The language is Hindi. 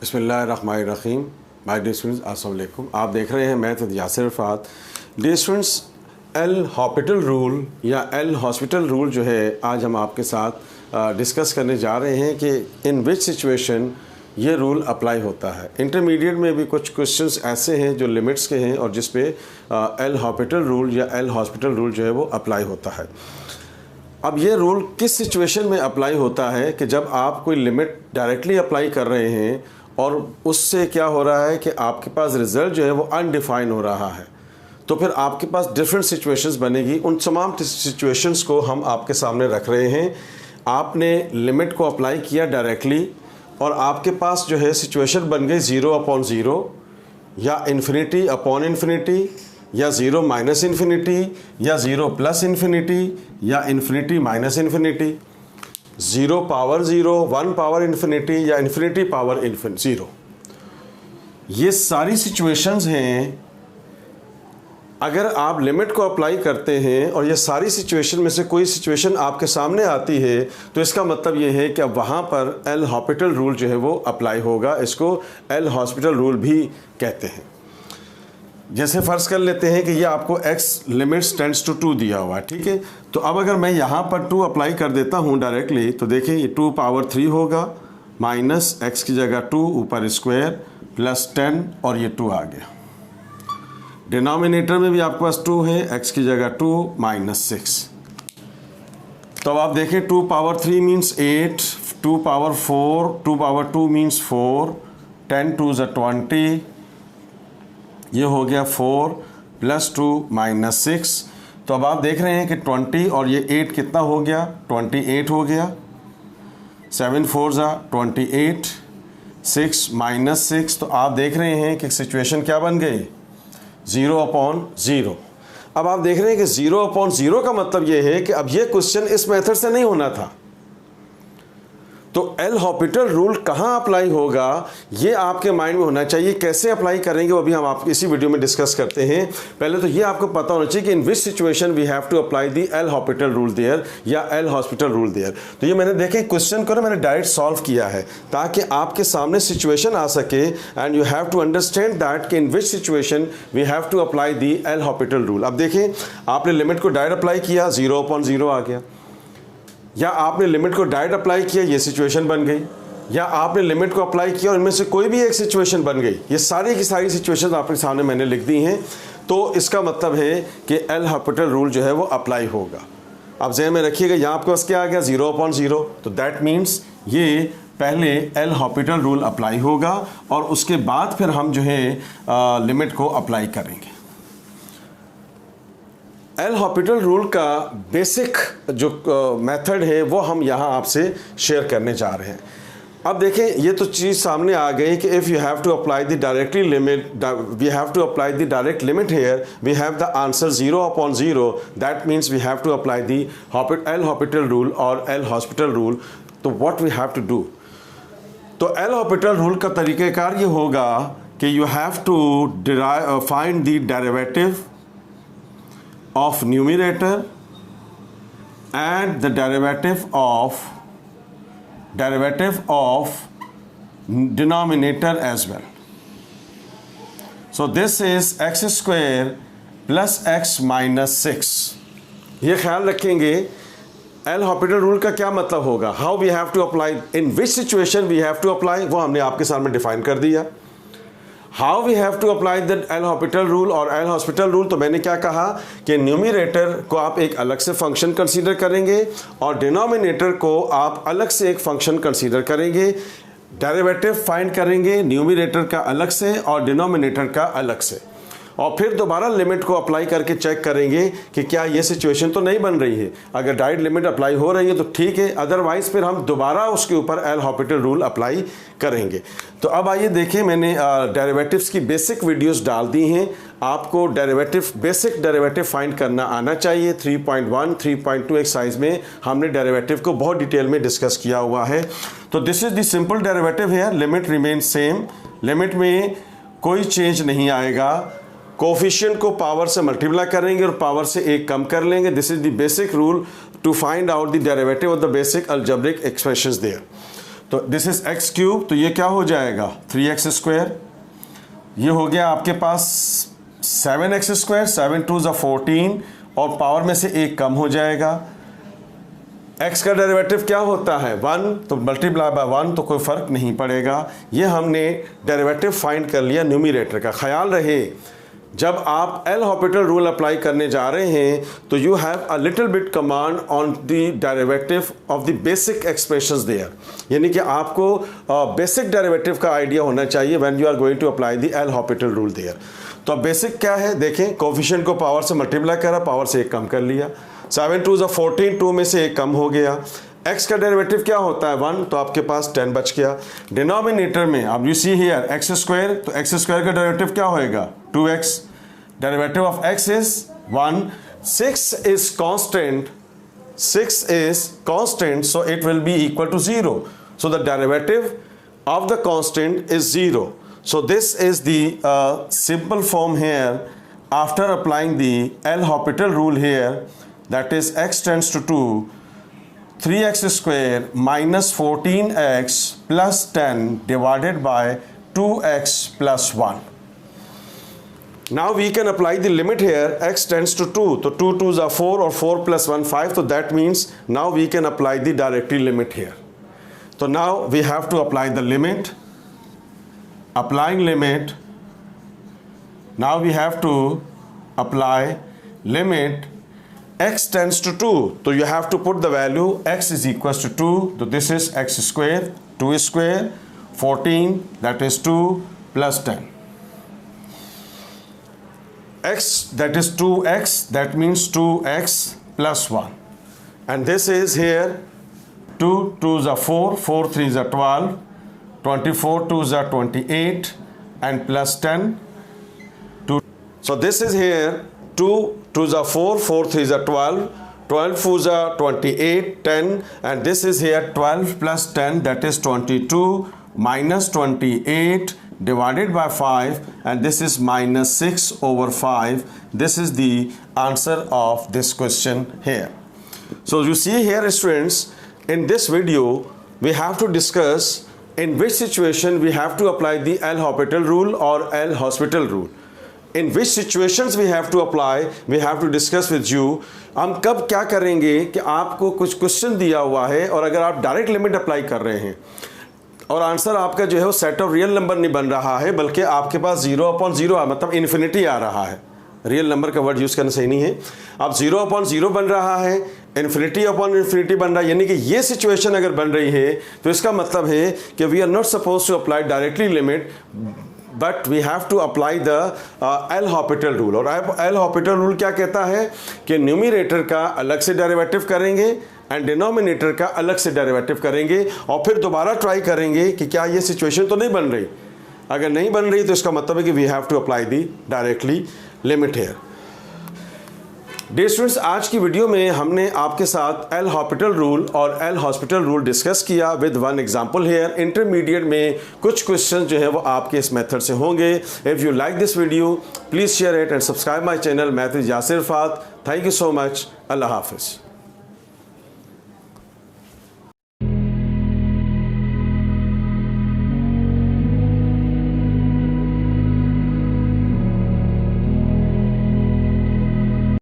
बिस्मिल्लाहिर्रहमानिर्रहीम। माय डियर स्टूडेंट्स, अस्सलाम वालेकुम। आप देख रहे हैं math with Yasir Rafat. Dear students, L hospital rule या एल हॉस्पिटल रूल जो है आज हम आपके साथ डिस्कस करने जा रहे हैं कि इन विच सिचुएशन ये रूल अप्लाई होता है। इंटरमीडिएट में भी कुछ क्वेश्चंस ऐसे हैं जो लिमिट्स के हैं और जिस पे एल हॉस्पिटल रूल या एल हॉस्पिटल रूल जो है वो अप्लाई होता है। अब ये रूल किस सिचुएशन में अप्लाई होता है कि जब आप कोई लिमिट डायरेक्टली अप्लाई कर रहे हैं और उससे क्या हो रहा है कि आपके पास रिज़ल्ट जो है वो अनडिफाइन हो रहा है, तो फिर आपके पास डिफरेंट सिचुएशंस बनेगी। उन तमाम सिचुएशंस को हम आपके सामने रख रहे हैं। आपने लिमिट को अप्लाई किया डायरेक्टली और आपके पास जो है सिचुएशन बन गई 0/0 या इन्फिनिटी अपॉन इन्फिनिटी या 0 माइनस इन्फिनिटी या 0 प्लस इन्फिनिटी या infinity minus infinity, 0 power 0, 1 power infinity या इन्फिनिटी पावर 0। ये सारी सिचुएशंस हैं। अगर आप लिमिट को अप्लाई करते हैं और ये सारी सिचुएशन में से कोई सिचुएशन आपके सामने आती है तो इसका मतलब ये है कि अब वहाँ पर एल हॉस्पिटल रूल जो है वो अप्लाई होगा। इसको एल हॉस्पिटल रूल भी कहते हैं। जैसे फ़र्ज़ कर लेते हैं कि ये आपको x लिमिट्स टेंड्स टू 2 दिया हुआ है, ठीक है। तो अब अगर मैं यहाँ पर 2 अप्लाई कर देता हूँ डायरेक्टली, तो देखिए ये 2 पावर 3 होगा, माइनस x की जगह 2 ऊपर स्क्वायर प्लस 10 और ये 2 आ गया। डिनोमिनेटर में भी आपके पास 2 है, x की जगह 2 माइनस 6। तो अब आप देखें 2 power 3 means 8, 2 power 4, 2 power 2 means 4, 10 2 ज़ा 20, ये हो गया 4 प्लस 2 माइनस 6। तो अब आप देख रहे हैं कि 20 और ये 8 कितना हो गया, 28 हो गया। 7 4 ज़ा 28, 6 माइनस 6। तो आप देख रहे हैं कि सिचुएशन क्या बन गई, 0/0। अब आप देख रहे हैं कि 0/0 का मतलब ये है कि अब ये क्वेश्चन इस मेथड से नहीं होना था। तो एल हॉस्पिटल रूल कहाँ अप्लाई होगा ये आपके माइंड में होना चाहिए। कैसे अप्लाई करेंगे वो भी हम आप इसी वीडियो में डिस्कस करते हैं। पहले तो ये आपको पता होना चाहिए कि in which situation we have to apply the L hospital rule there या एल हॉस्पिटल रूल देयर। तो ये मैंने देखे क्वेश्चन को ना मैंने डायरेक्ट सॉल्व किया है ताकि आपके सामने सिचुएशन आ सके and you have to understand that कि in which situation we have to apply the L hospital rule. अब देखें, आपने लिमिट को डायरेक्ट अप्लाई किया, 0/0 आ गया, या आपने लिमिट को डायरेक्ट अप्लाई किया, ये सिचुएशन बन गई, या आपने लिमिट को अप्लाई किया और इनमें से कोई भी एक सिचुएशन बन गई। ये सारी की सारी सिचुएशन आपके सामने मैंने लिख दी हैं। तो इसका मतलब है कि एल हॉस्पिटल रूल जो है वो अप्लाई होगा। अब ज़हन में रखिएगा, यहाँ आपके पास क्या आ गया, 0/0। तो दैट मीन्स ये पहले एल हॉस्पिटल रूल अप्लाई होगा और उसके बाद फिर हम जो है लिमिट को अप्लाई करेंगे। एल हॉस्पिटल रूल का बेसिक जो मेथड है वो हम यहाँ आपसे शेयर करने जा रहे हैं। अब देखें, ये तो चीज़ सामने आ गई कि if you have to apply the directly limit, we have to apply the direct limit here, we have the answer 0/0। That means we have to apply the L hospital rule और एल हॉस्पिटल रूल। तो what we have to do, तो एल हॉस्पिटल रूल का तरीक़ाकार ये होगा कि you have to find the derivative of numerator and the derivative of denominator as well. So this is x square plus x minus 6. ये ख्याल रखेंगे एल हॉस्पिटल रूल का क्या मतलब होगा, how we have to apply, in which situation we have to apply, वो हमने आपके सामने डिफाइन कर दिया। How we have to apply the L hospital rule और एल हॉस्पिटल रूल, तो मैंने क्या कहा कि न्यूमिनेटर को आप एक अलग से फंक्शन कंसीडर करेंगे और डिनोमिनेटर को आप अलग से एक फंक्शन कंसीडर करेंगे। डेरिवेटिव फाइंड करेंगे न्यूमिनेटर का अलग से और डिनोमिनेटर का अलग से, और फिर दोबारा लिमिट को अप्लाई करके चेक करेंगे कि क्या ये सिचुएशन तो नहीं बन रही है। अगर डायरेक्ट लिमिट अप्लाई हो रही है तो ठीक है, अदरवाइज फिर हम दोबारा उसके ऊपर एल हॉस्पिटल रूल अप्लाई करेंगे। तो अब आइए देखें, मैंने डेरिवेटिव्स की बेसिक वीडियोस डाल दी हैं। आपको बेसिक डेरिवेटिव फाइंड करना आना चाहिए। 3.1 3.2 एक्सरसाइज में हमने डेरिवेटिव को बहुत डिटेल में डिस्कस किया हुआ है। तो this is the simple derivative है, लिमिट रिमेन सेम, लिमिट में कोई चेंज नहीं आएगा। कोफिशिएंट को पावर से मल्टीप्लाई करेंगे और पावर से एक कम कर लेंगे। This is the basic rule to find out the derivative of the basic algebraic expressions there. तो दिस इज एक्स क्यूब, तो ये क्या हो जाएगा 3x²। ये हो गया आपके पास 7x², 7 2 = 14 और पावर में से एक कम हो जाएगा। x का डेरिवेटिव क्या होता है 1, तो मल्टीप्लाई बाय 1, तो कोई फ़र्क नहीं पड़ेगा। ये हमने डेरिवेटिव फाइंड कर लिया न्यूमरेटर का। ख्याल रहे जब आप एल हॉपिटल रूल अप्लाई करने जा रहे हैं तो you have a little bit command on the derivative of the basic expressions there, यानी कि आपको बेसिक डेरिवेटिव का आइडिया होना चाहिए when you are going to apply the L Hopital rule there. तो अब बेसिक क्या है देखें, कोफिशिएंट को पावर से मल्टीप्लाई करा, पावर से एक कम कर लिया। 7 2 = 14, 2 में से एक कम हो गया। x का डेरिवेटिव क्या होता है 1, तो आपके पास 10 बच गया। डिनोमिनेटर में अब यू सी हियर x², तो x² का डेरिवेटिव क्या होएगा 2x। Derivative of x is 1। 6 is constant, 6 is constant, so it will be equal to 0. So the derivative of the constant is 0. So this is the simple form here after applying the L Hospital rule here, that is x tends to 2, 3x² minus 14x plus 10 divided by 2x plus 1. Now we can apply the limit here, x tends to 2, so 2 2s are 4 or 4 plus 1 5, so that means now we can apply the directly limit here. So now we have to apply the limit, applying limit, now we have to apply limit x tends to 2, so you have to put the value x is equals to 2, so this is x², 2², 14, that is 2 plus 10. X, that is 2x, that means 2x plus 1, and this is here 2 2s are 4, 4 3s are 12, 24 2s are 28, and plus 10 2. So this is here 2 2s are 4, 4 3s are 12, 12 4s are 28, 10, and this is here 12 plus 10, that is 22 minus 28 divided by 5, and this is minus 6 over 5. This is the answer of this question here. So you see here students, in this video we have to discuss in which situation we have to apply the L Hospital rule or L Hospital rule. In which situations we have to apply, we have to discuss with you. हम कब क्या करेंगे कि आपको कुछ क्वेश्चन दिया हुआ है और अगर आप डायरेक्ट लिमिट अप्लाई कर रहे हैं और आंसर आपका जो है वो सेट ऑफ रियल नंबर नहीं बन रहा है बल्कि आपके पास 0/0 मतलब इन्फिनिटी आ रहा है। रियल नंबर का वर्ड यूज़ करना सही नहीं है। अब 0/0 बन रहा है, इन्फिनिटी बन रहा है, यानी कि ये सिचुएशन अगर बन रही है तो इसका मतलब है कि we are not suppose to apply directly limit, but we have to apply the L Hopital rule. और एल हॉपिटल रूल क्या कहता है कि न्यूमरेटर का अलग से डेरिवेटिव करेंगे एंड डिनोमिनेटर का अलग से डेरिवेटिव करेंगे और फिर दोबारा ट्राई करेंगे कि क्या ये सिचुएशन तो नहीं बन रही। अगर नहीं बन रही तो इसका मतलब है कि we have to apply the directly limit here. Dear students, आज की वीडियो में हमने आपके साथ एल हॉपिटल रूल और एल हॉस्पिटल रूल डिस्कस किया with one example here. Intermediate में कुछ क्वेश्चन जो है वो आपके इस मेथड से होंगे। If you like this video please share it and subscribe my channel math with Yasir Rafat. Thank you so much. अल्लाह हाफिज़।